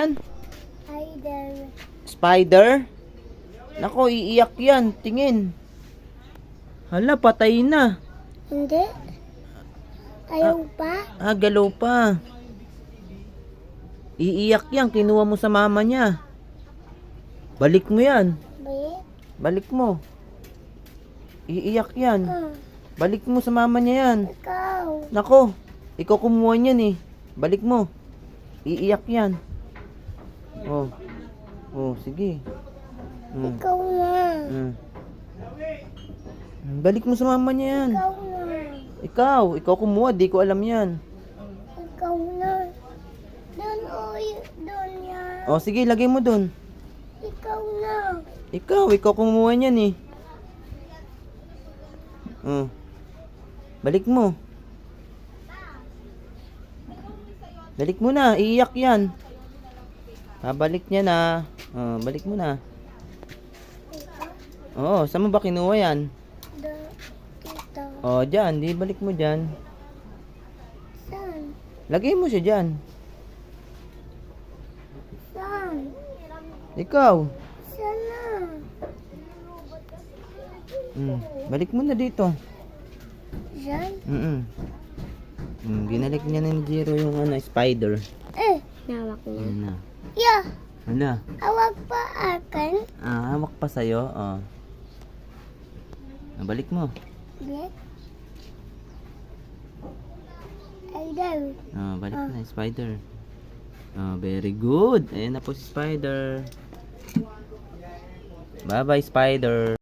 yan? Spider. Spider? Nako, iiyak yan. Tingin. Hala, patay na. Hindi. Ayaw pa. Galaw pa. Iiyak yan. Kinuha mo sa mama niya. Balik mo yan. Balik. Balik mo. Iiyak yan. Ah, Balik mo sa mama niya yan. ikaw. Nako, ikaw kumuha niyan eh. Balik mo. Iiyak yan. Oh. Oh, sige. Ikaw na. Mm. Balik mo sa mama niya yan. Ikaw na. Ikaw kumuha, di ko alam yan. Ikaw na. Doon doon yan. Oh, sige, lagay mo dun. Ikaw na. Ikaw kumuha niyan eh. Oh. Balik mo. Balik mo na, iiyak yan. Balik niya na. Oh, balik mo na. Oo, saan mo ba kinuha yan? Dito. Oh, dyan, di balik mo dyan. Saan? Lagay mo siya dyan. Saan? Ikaw. Saan na? Balik mo na dito. Diyan? Ginalik niya ng Jiro yung spider. Nawak niya. Yan na. Yeah. Hala. Awag pa akin. Hawak pa sa'yo. Oh. Balik mo. Black. Ay daw. Balik na, spider. Very good. Ayan na po si spider. Bye-bye, spider.